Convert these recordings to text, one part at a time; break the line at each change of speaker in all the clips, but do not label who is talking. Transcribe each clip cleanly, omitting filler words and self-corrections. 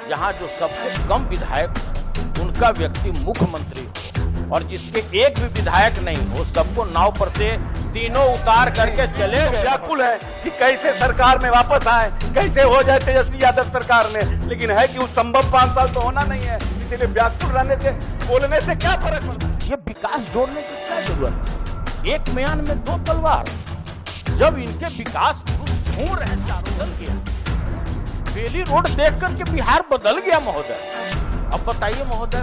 जहां जो सबसे कम विधायक उनका व्यक्ति मुख्यमंत्री हो और जिसके एक भी विधायक नहीं हो, सबको नाव पर से तीनों उतार करके चले गए।
व्याकुल है कि कैसे सरकार में वापस आए, कैसे हो जाए तेजस्वी यादव सरकार में, लेकिन है कि उस संभव 5 साल तो होना नहीं है। इसीलिए व्याकुल रहने से, बोलने से क्या फर्क पड़ता है?
ये विकास जोड़ने की क्या जरूरत है? एक म्यान में दो तलवार। जब इनके विकास घूम रहे चारों बदल गया, बेली रोड देख करके बिहार बदल गया महोदय। अब बताइए महोदय,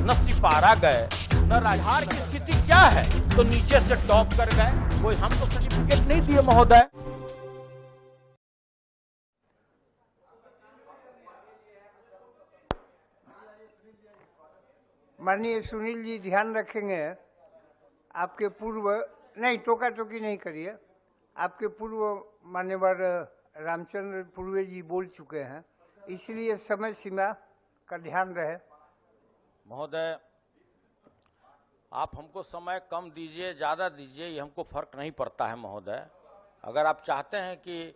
न सिपारा गए न राजहार की स्थिति क्या है, तो नीचे से टॉप कर गए। कोई हमको सर्टिफिकेट नहीं दिए महोदय।
माननीय सुनील जी ध्यान रखेंगे, आपके पूर्व नहीं टोका टोकी नहीं करिए, आपके पूर्व मान्यवर रामचंद्र पूर्वे जी बोल चुके हैं, इसलिए समय सीमा का ध्यान रहे।
महोदय, आप हमको समय कम दीजिए ज्यादा दीजिए, ये हमको फर्क नहीं पड़ता है महोदय। अगर आप चाहते हैं कि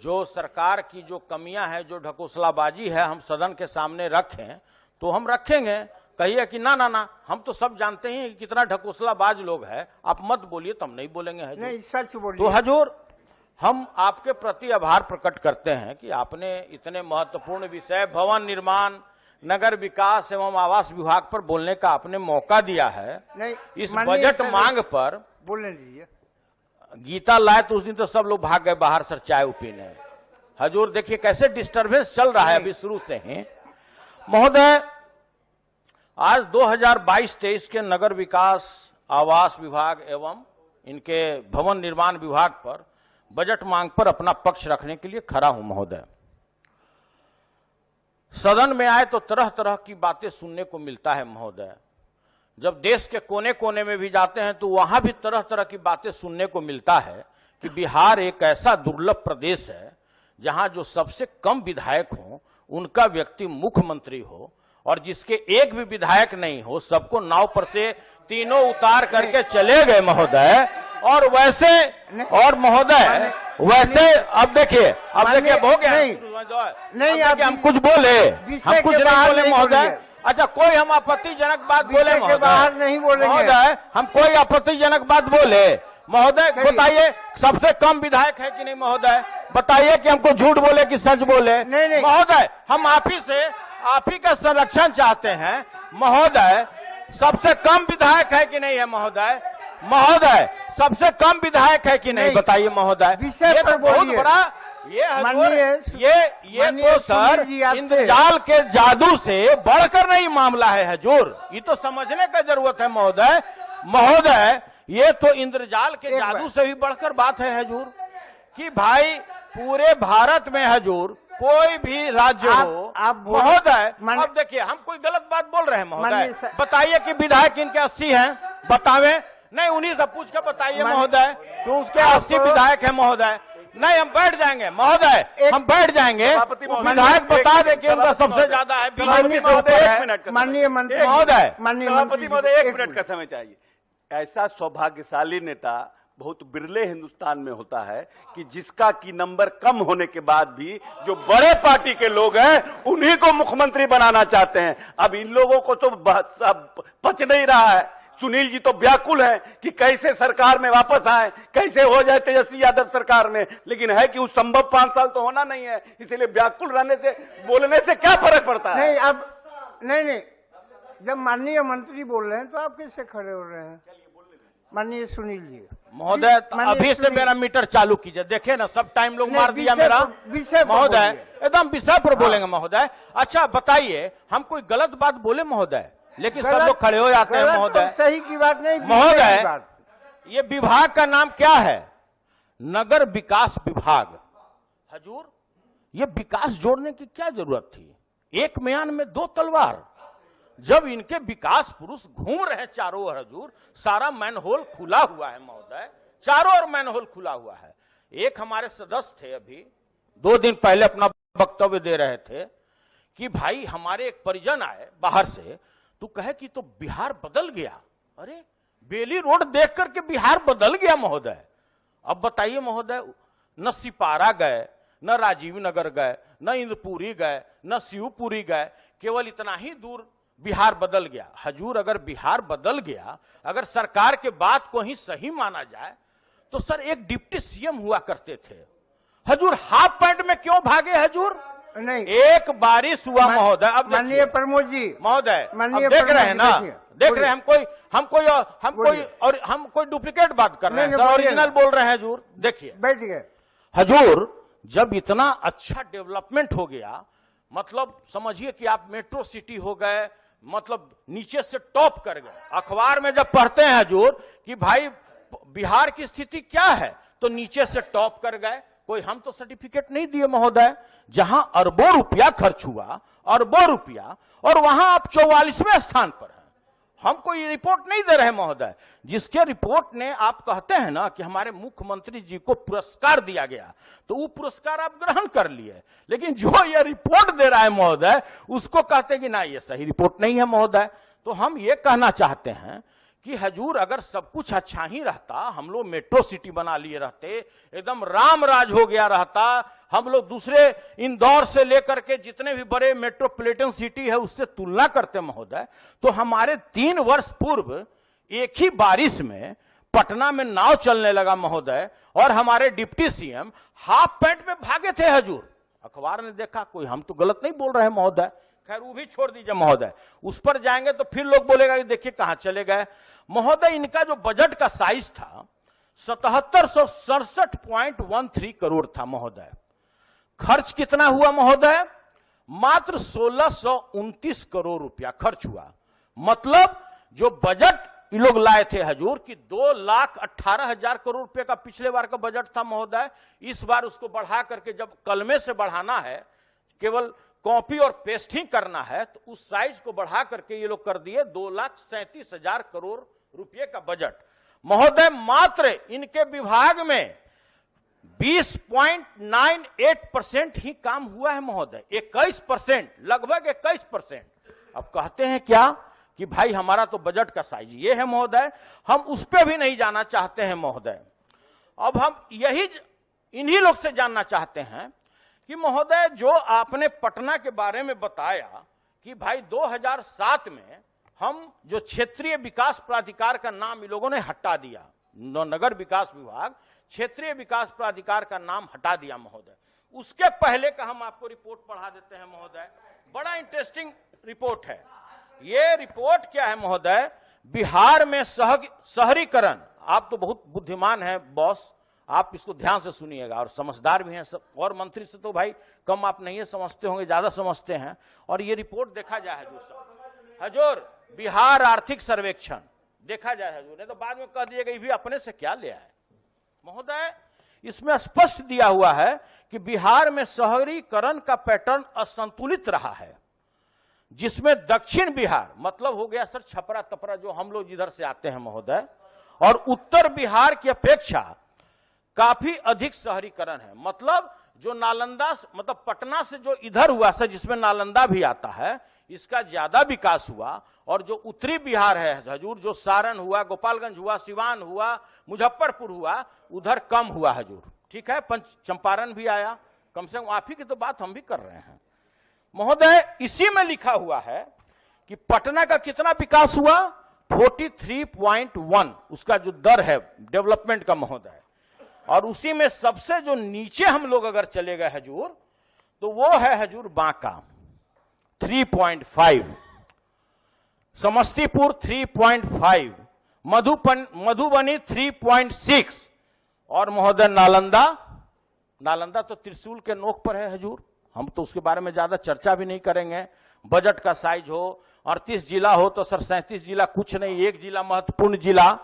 जो सरकार की जो कमियां हैं, जो ढकोसलाबाजी है, हम सदन के सामने रखें तो हम रखेंगे। कहिए कि ना ना ना, हम तो सब जानते हैं कि कितना ढकोसलाबाज लोग हैं, आप मत बोलिए तो हम नहीं बोलेंगे हजूर।
नहीं, सच बोलिए।
तो हजूर, हम आपके प्रति आभार प्रकट करते हैं कि आपने इतने महत्वपूर्ण विषय भवन निर्माण, नगर विकास एवं आवास विभाग पर बोलने का आपने मौका दिया है।
नहीं,
इस बजट मांग पर
बोलने दीजिए।
गीता लाए तो उस दिन तो सब लोग भाग गए बाहर सर चाय पीने। हजूर देखिए कैसे डिस्टर्बेंस चल रहा है अभी शुरू से ही। महोदय, आज 2022-23 के नगर विकास आवास विभाग एवं इनके भवन निर्माण विभाग पर बजट मांग पर अपना पक्ष रखने के लिए खड़ा हूं महोदय। सदन में आए तो तरह तरह की बातें सुनने को मिलता है महोदय। जब देश के कोने कोने में भी जाते हैं तो वहां भी तरह तरह की बातें सुनने को मिलता है कि बिहार एक ऐसा दुर्लभ प्रदेश है जहां जो सबसे कम विधायक हो उनका व्यक्ति मुख्यमंत्री हो और जिसके एक भी विधायक नहीं हो, सबको नाव पर से तीनों उतार करके चले गए महोदय। और वैसे और महोदय वैसे अब देखिए हो गया नहीं, अब हम कुछ बोले, हम कुछ नहीं बोले महोदय। अच्छा, कोई हम आपत्तिजनक बात बोले महोदय, हम कोई आपत्तिजनक बात बोले महोदय, बताइए सबसे कम विधायक है कि नहीं महोदय? बताइए कि हमको झूठ बोले कि सच बोले महोदय? हम आप ही का संरक्षण चाहते हैं महोदय। सबसे कम विधायक है कि नहीं है महोदय? महोदय, सबसे कम विधायक है कि नहीं, बताइए महोदय। ये तो बहुत बड़ा ये तो सर इंद्रजाल के जादू से बढ़कर नहीं मामला है हजूर, ये तो समझने का जरूरत है महोदय। महोदय, ये तो इंद्रजाल के जादू से भी बढ़कर बात है हजूर कि भाई पूरे भारत में हजूर कोई भी राज्य हो महोदय। अब देखिए हम कोई गलत बात बोल रहे हैं महोदय, बताइए कि विधायक इनके 80 हैं, बतावे नहीं, उन्हीं से पूछ के बताइए महोदय तो उसके 80 विधायक हैं महोदय। नहीं, हम बैठ जाएंगे महोदय, हम बैठ जाएंगे, विधायक बता दे कि उनका सबसे ज्यादा है, बीजेपी से ऊपर है।
माननीय मंत्री
महोदय,
सभापति महोदय 1 मिनट का समय चाहिए। ऐसा सौभाग्यशाली नेता बहुत बिरले हिंदुस्तान में होता है कि जिसका की नंबर कम होने के बाद भी जो बड़े पार्टी के लोग हैं उन्हीं को मुख्यमंत्री बनाना चाहते हैं। अब इन लोगों को तो पच नहीं रहा है। सुनील जी तो व्याकुल है कि कैसे सरकार में वापस आए, कैसे हो जाए तेजस्वी यादव सरकार में, लेकिन है कि उस संभव 5 साल तो होना नहीं है। इसीलिए व्याकुल रहने से, बोलने से क्या फर्क पड़ता है?
नहीं, अब नहीं, जब माननीय मंत्री बोल रहे हैं तो आप कैसे खड़े हो रहे हैं? माननीय सुनील जी
महोदय, अभी से मेरा मीटर चालू कीजिए, देखे ना सब टाइम लोग मार दिया मेरा महोदय। एकदम विषय पर बोलेंगे महोदय। अच्छा बताइए, हम कोई गलत बात बोले महोदय? लेकिन सब लोग खड़े हो जाते हैं महोदय।
सही की बात नहीं
महोदय, ये विभाग का नाम क्या है? नगर विकास विभाग। हजूर, ये विकास जोड़ने की क्या जरूरत थी? एक म्यान में दो तलवार। जब इनके विकास पुरुष घूम रहे हैं चारों ओर हजूर, सारा मैनहोल खुला हुआ है महोदय, चारों ओर मैनहोल खुला हुआ है। एक हमारे सदस्य थे अभी 2 दिन पहले अपना वक्तव्य दे रहे थे कि भाई हमारे एक परिजन आए बाहर से, तो कहे कि तो बिहार बदल गया। अरे बेली रोड देख करके बिहार बदल गया महोदय। अब बताइए महोदय, न सिपारा गए न राजीव नगर गए, न इंदपुरी गए, न शिवपुरी गए, केवल इतना ही दूर बिहार बदल गया। हजूर, अगर बिहार बदल गया, अगर सरकार के बात को ही सही माना जाए तो सर एक डिप्टी सीएम हुआ करते थे, हजूर हाफ पैंट में क्यों भागे हजूर?
नहीं,
एक बारिश हुआ महोदय। अब
माननीय प्रमोद जी,
महोदय
माननीय
देख रहे हैं ना, देख रहे हैं हम कोई डुप्लीकेट बात कर रहे हैं सर, ओरिजिनल बोल रहे हैं हजूर। देखिए
बैठ गए
हजूर, जब इतना अच्छा डेवलपमेंट हो गया, मतलब समझिए कि आप मेट्रो सिटी हो गए, मतलब नीचे से टॉप कर गए। अखबार में जब पढ़ते हैं हजूर कि भाई बिहार की स्थिति क्या है, तो नीचे से टॉप कर गए। कोई हम तो सर्टिफिकेट नहीं दिए महोदय, जहां अरबों रुपया खर्च हुआ, अरबों रुपया, और वहां आप 44वें स्थान पर हैं। हम कोई रिपोर्ट नहीं दे रहे महोदय, जिसके रिपोर्ट ने आप कहते हैं ना कि हमारे मुख्यमंत्री जी को पुरस्कार दिया गया, तो वो पुरस्कार आप ग्रहण कर लिए, लेकिन जो ये रिपोर्ट दे रहा है महोदय, उसको कहते हैं कि ना ये सही रिपोर्ट नहीं है महोदय। तो हम ये कहना चाहते हैं कि हजूर, अगर सब कुछ अच्छा ही रहता, हम लोग मेट्रो सिटी बना लिए रहते, एकदम राम राज हो गया रहता, हम लोग दूसरे इंदौर से लेकर के जितने भी बड़े मेट्रोपॉलिटन सिटी है उससे तुलना करते महोदय, तो हमारे 3 वर्ष पूर्व एक ही बारिश में पटना में नाव चलने लगा महोदय, और हमारे डिप्टी सीएम हाफ पैंट में भागे थे हजूर। अखबार ने देखा, कोई हम तो गलत नहीं बोल रहे हैं महोदय, खैर वो भी छोड़ दीजिए महोदय, उस पर जाएंगे तो फिर लोग बोलेगा कि देखिए कहां चले गए महोदय। इनका जो बजट का साइज था 7767.13 करोड़ था महोदय। खर्च कितना हुआ महोदय? मात्र 1629 करोड़ रुपया खर्च हुआ। मतलब जो बजट ये लोग लाए थे हजूर कि 2,18,000 करोड़ रुपए का पिछले बार का बजट था महोदय, इस बार उसको बढ़ा करके जब कलमे से बढ़ाना है, केवल कॉपी और पेस्टिंग करना है, तो उस साइज को बढ़ा करके ये लोग कर दिए 2,37,000 करोड़ रुपए का बजट महोदय। मात्र इनके विभाग में 20.98% ही काम हुआ है महोदय, 21%, लगभग 21%। अब कहते हैं क्या कि भाई हमारा तो बजट का साइज ये है महोदय, हम उस पर भी नहीं जाना चाहते हैं महोदय। अब हम यही इन्हीं लोग से जानना चाहते हैं कि महोदय, जो आपने पटना के बारे में बताया कि भाई 2007 में हम जो क्षेत्रीय विकास प्राधिकार का नाम इन लोगों ने हटा दिया, नगर विकास विभाग क्षेत्रीय विकास प्राधिकार का नाम हटा दिया महोदय। उसके पहले का हम आपको रिपोर्ट पढ़ा देते हैं महोदय, बड़ा इंटरेस्टिंग रिपोर्ट है। ये रिपोर्ट क्या है महोदय? बिहार में शहरीकरण, आप तो बहुत बुद्धिमान हैं बॉस, आप इसको ध्यान से सुनिएगा और समझदार भी हैं सब, और मंत्री से तो भाई कम आप नहीं समझते होंगे, ज्यादा समझते हैं। और ये रिपोर्ट देखा जाए हजूर, बिहार आर्थिक सर्वेक्षण देखा जाए हजूर, नहीं तो बाद में कह दिएगा ये भी अपने से क्या ले आए महोदय। इसमें स्पष्ट दिया हुआ है कि बिहार में शहरीकरण का पैटर्न असंतुलित रहा है, जिसमें दक्षिण बिहार मतलब हो गया सर छपरा तपरा जो हम लोग जिधर से आते हैं महोदय, और उत्तर बिहार की अपेक्षा काफी अधिक शहरीकरण है। मतलब जो नालंदा मतलब पटना से जो इधर हुआ सर, जिसमें नालंदा भी आता है, इसका ज्यादा विकास हुआ। और जो उत्तरी बिहार है हजूर, जो सारण हुआ, गोपालगंज हुआ, सिवान हुआ, मुजफ्फरपुर हुआ, उधर कम हुआ हजूर। ठीक है, चंपारण भी आया, कम से कम आप ही की तो बात हम भी कर रहे हैं महोदय। इसी में लिखा हुआ है कि पटना का कितना विकास हुआ, 43.1 उसका जो दर है डेवलपमेंट का महोदय। और उसी में सबसे जो नीचे हम लोग अगर चले गए हजूर, तो वो है हजूर बांका 3.5, समस्तीपुर 3.5, मधुबनी 3.6, और महोदय नालंदा तो त्रिशूल के नोक पर है हजूर, हम तो उसके बारे में ज्यादा चर्चा भी नहीं करेंगे। बजट का साइज हो 38 जिला हो तो सर 37 जिला कुछ नहीं, एक जिला महत्वपूर्ण जिला,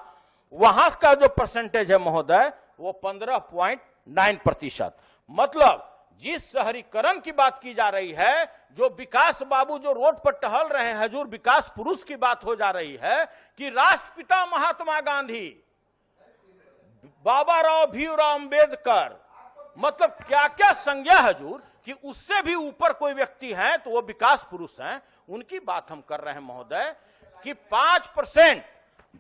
वहां का जो परसेंटेज है महोदय वो 15.9%। मतलब जिस शहरीकरण की बात की जा रही है, जो विकास बाबू जो रोड पर टहल रहे हैं हजूर, विकास पुरुष की बात हो जा रही है कि राष्ट्रपिता महात्मा गांधी, बाबा राव भीमराव अंबेडकर, मतलब क्या क्या संज्ञा हजूर कि उससे भी ऊपर कोई व्यक्ति है तो वो विकास पुरुष हैं, उनकी बात हम कर रहे हैं महोदय। कि 5%,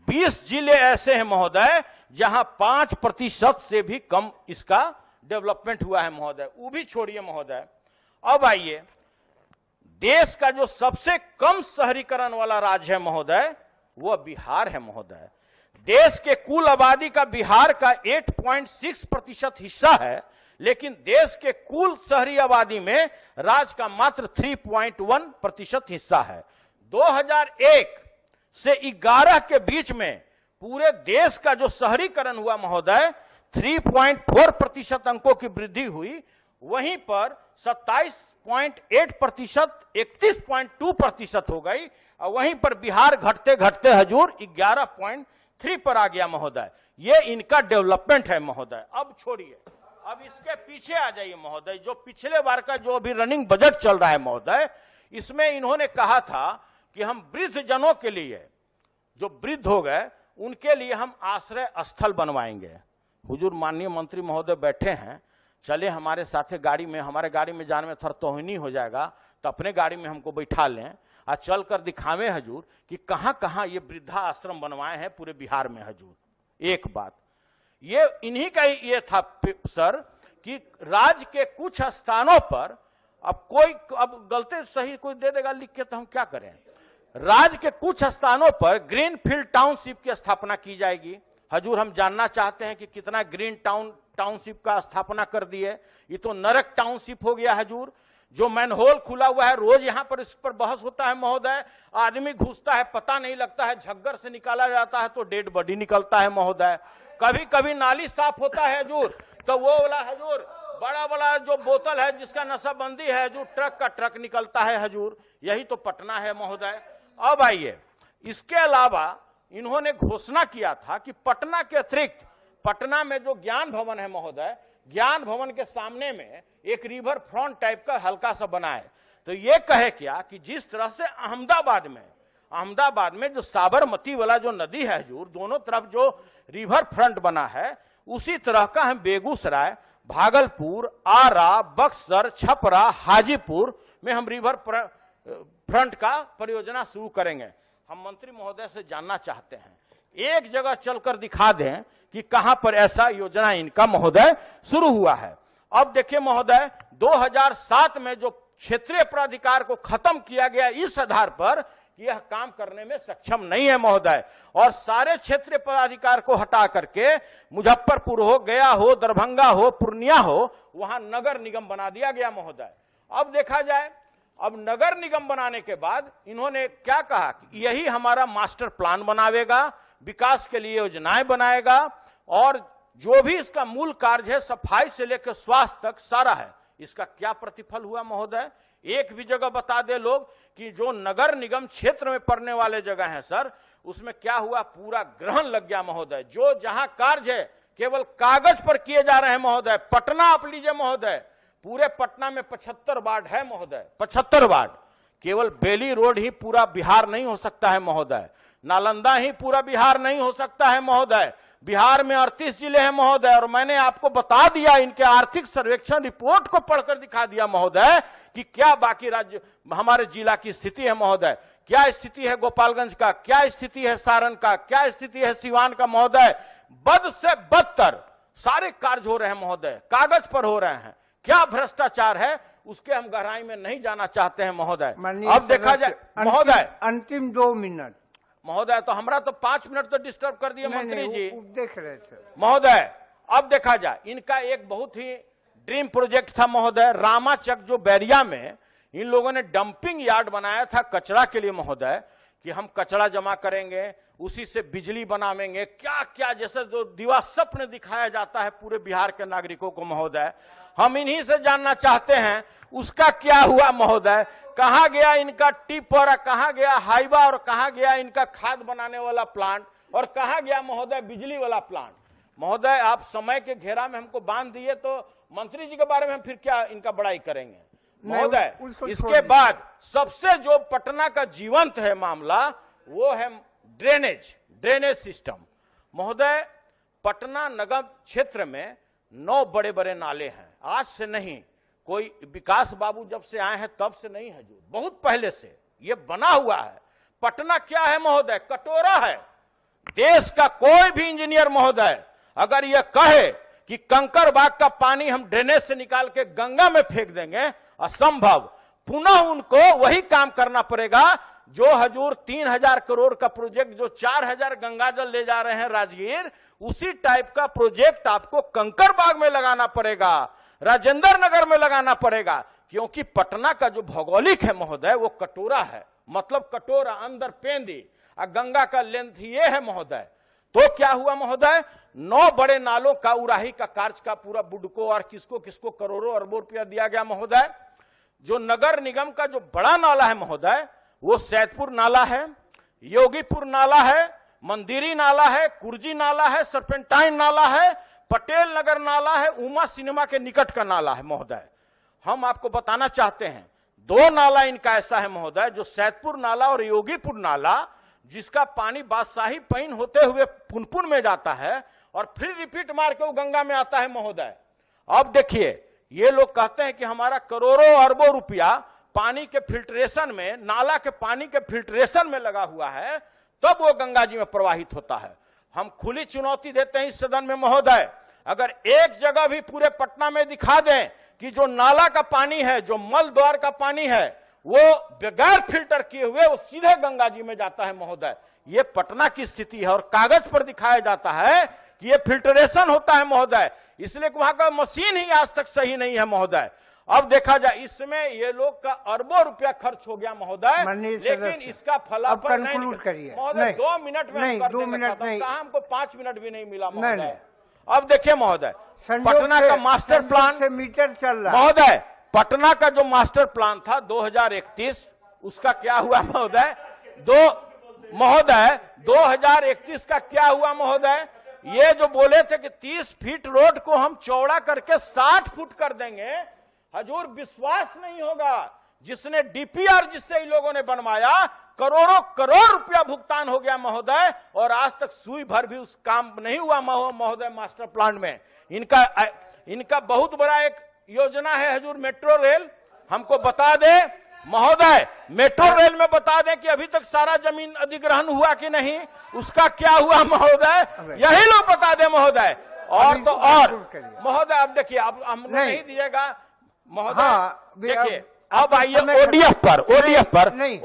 20 जिले ऐसे हैं महोदय जहां 5% से भी कम इसका डेवलपमेंट हुआ है महोदय, वो भी छोड़िए महोदय। अब आइए, देश का जो सबसे कम शहरीकरण वाला राज्य है महोदय, वह बिहार है महोदय। देश के कुल आबादी का बिहार का 8.6% हिस्सा है, लेकिन देश के कुल शहरी आबादी में राज्य का मात्र 3.1% हिस्सा है। 2001 से 11 के बीच में पूरे देश का जो शहरीकरण हुआ महोदय, 3.4% अंकों की वृद्धि हुई। वहीं पर 27.8% 31.2% हो गई, और वहीं पर बिहार घटते घटते हजूर 11.3 पर आ गया महोदय। ये इनका डेवलपमेंट है महोदय। अब छोड़िए, अब इसके पीछे आ जाइए महोदय। जो पिछले बार का जो अभी रनिंग बजट चल रहा है महोदय, इसमें इन्होंने कहा था कि हम वृद्ध जनों के लिए, जो वृद्ध हो गए उनके लिए हम आश्रय स्थल बनवाएंगे। हुजूर माननीय मंत्री महोदय बैठे हैं, चले हमारे साथे गाड़ी में, हमारे गाड़ी में जाने में थोड़ा तोहिनी हो जाएगा, तो अपने गाड़ी में हमको बैठा लें और चल कर दिखावे हजूर कि कहां कहां ये वृद्धा आश्रम बनवाए हैं पूरे बिहार में हजूर। एक बात ये इन्हीं का ये था सर कि राज्य के कुछ स्थानों पर, अब कोई अब गलती सही कोई दे देगा लिख के तो हम क्या करें, राज्य के कुछ स्थानों पर ग्रीन फील्ड टाउनशिप की स्थापना की जाएगी। हजूर हम जानना चाहते हैं कि कितना ग्रीन टाउनशिप का स्थापना कर दिए। ये तो नरक टाउनशिप हो गया हजूर। जो मैनहोल खुला हुआ है, रोज यहां पर इस पर बहस होता है महोदय। आदमी घुसता है, पता नहीं लगता है, झग्गर से निकाला जाता है तो डेड बॉडी निकलता है महोदय। कभी कभी नाली साफ होता है हजूर, तो वो वाला हजूर बड़ा बड़ा जो बोतल है जिसका नशाबंदी है हजूर, ट्रक का ट्रक निकलता है हजूर। यही तो पटना है महोदय। अब आइए, इसके अलावा इन्होंने घोषणा किया था कि पटना के अतिरिक्त पटना में जो ज्ञान भवन है महोदय, ज्ञान भवन के सामने में एक रिवर फ्रंट टाइप का हल्का सा बनाए। तो ये कहे क्या कि जिस तरह से अहमदाबाद में जो साबरमती वाला जो नदी है हजूर, दोनों तरफ जो रिवर फ्रंट बना है, उसी तरह का हम बेगूसराय, भागलपुर, आरा, बक्सर, छपरा, हाजीपुर में हम रिवर फ्रंट का परियोजना शुरू करेंगे। हम मंत्री महोदय से जानना चाहते हैं, एक जगह चलकर दिखा दें कि कहां पर ऐसा योजना इनका महोदय शुरू हुआ है। अब देखिए महोदय, 2007 में जो क्षेत्रीय प्राधिकार को खत्म किया गया इस आधार पर कि यह काम करने में सक्षम नहीं है महोदय, और सारे क्षेत्रीय प्राधिकार को हटा करके मुजफ्फरपुर हो, गया हो, दरभंगा हो, पूर्णिया हो, वहां नगर निगम बना दिया गया महोदय। अब देखा जाए, अब नगर निगम बनाने के बाद इन्होंने क्या कहा कि यही हमारा मास्टर प्लान बनावेगा, विकास के लिए योजनाएं बनाएगा, और जो भी इसका मूल कार्य है, सफाई से लेकर स्वास्थ्य तक सारा है। इसका क्या प्रतिफल हुआ महोदय? एक भी जगह बता दे लोग कि जो नगर निगम क्षेत्र में पड़ने वाले जगह हैं सर, उसमें क्या हुआ, पूरा ग्रहण लग गया महोदय। जो जहां कार्य है केवल कागज पर किए जा रहे हैं महोदय। पटना आप लीजिए महोदय, पूरे पटना में 75 वार्ड है महोदय, 75 वार्ड। केवल बेली रोड ही पूरा बिहार नहीं हो सकता है महोदय, नालंदा ही पूरा बिहार नहीं हो सकता है महोदय। बिहार में 38 जिले हैं महोदय, और मैंने आपको बता दिया, इनके आर्थिक सर्वेक्षण रिपोर्ट को पढ़कर दिखा दिया महोदय कि क्या बाकी राज्य हमारे जिला की स्थिति है महोदय। क्या स्थिति है गोपालगंज का, क्या स्थिति है सारण का, क्या स्थिति है सिवान का महोदय। बद से बदतर सारे कार्य हो रहे हैं महोदय, कागज पर हो रहे हैं। क्या भ्रष्टाचार है उसके हम गहराई में नहीं जाना चाहते हैं महोदय। अब देखा जाए महोदय,
अंतिम 2 मिनट
महोदय, तो हमरा तो 5 मिनट तो डिस्टर्ब कर दिए मंत्री जी
देख रहे थे
महोदय। अब देखा जाए, इनका एक बहुत ही ड्रीम प्रोजेक्ट था महोदय, रामाचक जो बैरिया में इन लोगों ने डंपिंग यार्ड बनाया था कचरा के लिए महोदय, कि हम कचरा जमा करेंगे, उसी से बिजली बनावेंगे, क्या क्या, जैसे जो दिवा स्वप्न दिखाया जाता है पूरे बिहार के नागरिकों को महोदय। हम इन्हीं से जानना चाहते हैं उसका क्या हुआ महोदय। कहां गया इनका टिपर, कहां गया हाइवा, और कहां गया इनका खाद बनाने वाला प्लांट, और कहां गया महोदय बिजली वाला प्लांट। महोदय आप समय के घेरा में हमको बांध दिए, तो मंत्री जी के बारे में हम फिर क्या इनका बड़ाई करेंगे महोदय। इसके बाद सबसे जो पटना का जीवंत है मामला, वो है ड्रेनेज सिस्टम महोदय। पटना नगर क्षेत्र में 9 बड़े बड़े नाले हैं, आज से नहीं, कोई विकास बाबू जब से आए हैं तब से नहीं है, जो बहुत पहले से ये बना हुआ है। पटना क्या है महोदय, कटोरा है। देश का कोई भी इंजीनियर महोदय अगर ये कहे कि कंकड़बाग का पानी हम ड्रेनेज से निकाल के गंगा में फेंक देंगे, असंभव। पुनः उनको वही काम करना पड़ेगा जो हजूर 3000 करोड़ का प्रोजेक्ट, जो 4000 गंगा जल ले जा रहे हैं राजगीर, उसी टाइप का प्रोजेक्ट आपको कंकड़बाग में लगाना पड़ेगा, राजेंद्र नगर में लगाना पड़ेगा। क्योंकि पटना का जो भौगोलिक है महोदय वो कटोरा है, मतलब कटोरा अंदर पेंदी, और गंगा का लेंथ ये है महोदय। तो क्या हुआ महोदय, 9 बड़े नालों का उराही का कार्य का पूरा बुडको और किसको किसको करोड़ों अरबों रुपया दिया गया महोदय। जो नगर निगम का जो बड़ा नाला है महोदय वो सैदपुर नाला है, योगीपुर नाला है, मंदिरी नाला है, कुर्जी नाला है, सर्पेंटाइन नाला है, पटेल नगर नाला है, उमा सिनेमा के निकट का नाला है महोदय। हम आपको बताना चाहते हैं 2 नाला इनका ऐसा है महोदय, जो सैदपुर नाला और योगीपुर नाला, जिसका पानी बादशाही पैन होते हुए पुनपुन में जाता है और फिर रिपीट मार के वो गंगा में आता है महोदय। अब देखिए ये लोग कहते हैं कि हमारा करोड़ों अरबों रुपया पानी के फिल्ट्रेशन में, नाला के पानी के फिल्ट्रेशन में लगा हुआ है, तब वो गंगा जी में प्रवाहित होता है। हम खुली चुनौती देते हैं इस सदन में महोदय, अगर एक जगह भी पूरे पटना में दिखा दें कि जो नाला का पानी है, जो मल द्वार का पानी है, वो बगैर फिल्टर किए हुए वो सीधे गंगा जी में जाता है महोदय। ये पटना की स्थिति है और कागज पर दिखाया जाता है कि ये फिल्टरेशन होता है महोदय, इसलिए वहां का मशीन ही आज तक सही नहीं है महोदय। अब देखा जाए इसमें ये लोग का अरबों रुपया खर्च हो गया महोदय, लेकिन इसका फलाफल नहीं महोदय। 2 मिनट में 2 मिनट नहीं, कहा हमको 5 मिनट भी नहीं मिला महोदय। अब देखिए महोदय, पटना का मास्टर प्लान
से मीटर चल रहा
महोदय, पटना का जो मास्टर प्लान था 2031, उसका क्या हुआ महोदय, 2031 का क्या हुआ महोदय। ये जो बोले थे कि 30 फीट रोड को हम चौड़ा करके 60 फुट कर देंगे, हजूर विश्वास नहीं होगा। जिसने डीपीआर जिससे इन लोगों ने बनवाया, करोड़ों करोड़ रुपया भुगतान हो गया महोदय, और आज तक सुई भर भी उस काम नहीं हुआ महोदय। मास्टर प्लान में इनका बहुत बड़ा एक योजना है हजूर, मेट्रो रेल। हमको बता दे महोदय, मेट्रो रेल में बता दें कि अभी तक सारा जमीन अधिग्रहण हुआ कि नहीं, उसका क्या हुआ महोदय, यही लोग बता दें महोदय। और तो और महोदय अब देखिए, अब हमको नहीं दीजिएगा महोदय। देखिए अब आइए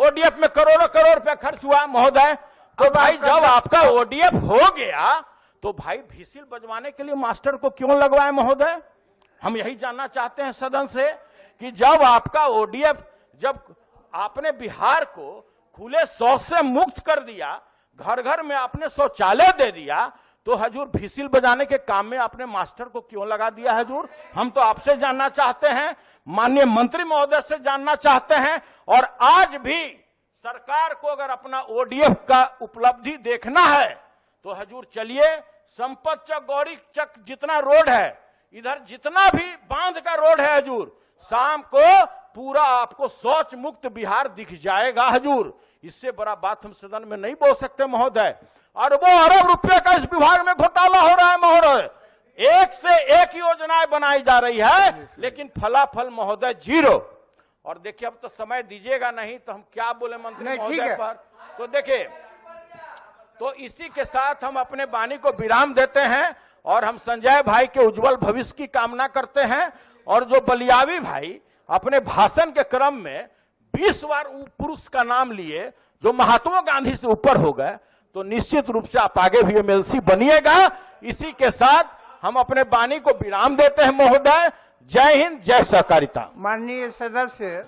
ओडीएफ में करोड़ों करोड़ रुपया खर्च हुआ महोदय। तो भाई जब आपका ओडीएफ हो गया तो भाई व्हिसिल बजवाने के लिए मास्टर को क्यों लगवाए महोदय। हम यही जानना चाहते हैं सदन से कि जब आपका ओडीएफ, जब आपने बिहार को खुले शौच से मुक्त कर दिया, घर घर में आपने शौचालय दे दिया, तो हजूर व्हिसिल बजाने के काम में आपने मास्टर को क्यों लगा दिया हजूर। हम तो आपसे जानना चाहते हैं, माननीय मंत्री महोदय से जानना चाहते हैं। और आज भी सरकार को अगर अपना ओडीएफ का उपलब्धि देखना है तो हजूर चलिए, संपत चक, गौरी चक जितना रोड है, इधर जितना भी बांध का रोड है हजूर, शाम को पूरा आपको शौच मुक्त बिहार दिख जाएगा हजूर। इससे बड़ा बात हम सदन में नहीं बोल सकते महोदय। अरबों अरब रुपए का इस विभाग में घोटाला हो रहा है महोदय, एक से एक योजनाएं बनाई जा रही है, लेकिन फलाफल महोदय 0। और देखिए अब तो समय दीजिएगा नहीं तो हम क्या बोले मंत्री महोदय पर। तो देखिए, तो इसी के साथ हम अपने वाणी को विराम देते हैं और हम संजय भाई के उज्जवल भविष्य की कामना करते हैं। और जो बलियावी भाई अपने भाषण के क्रम में 20 बार पुरुष का नाम लिए, जो महात्मा गांधी से ऊपर हो गए, तो निश्चित रूप से आप आगे भी एमएलसी बनिएगा। इसी के साथ हम अपने वाणी को विराम देते हैं महोदय। जय हिंद, जय सहकारिता।
माननीय सदस्य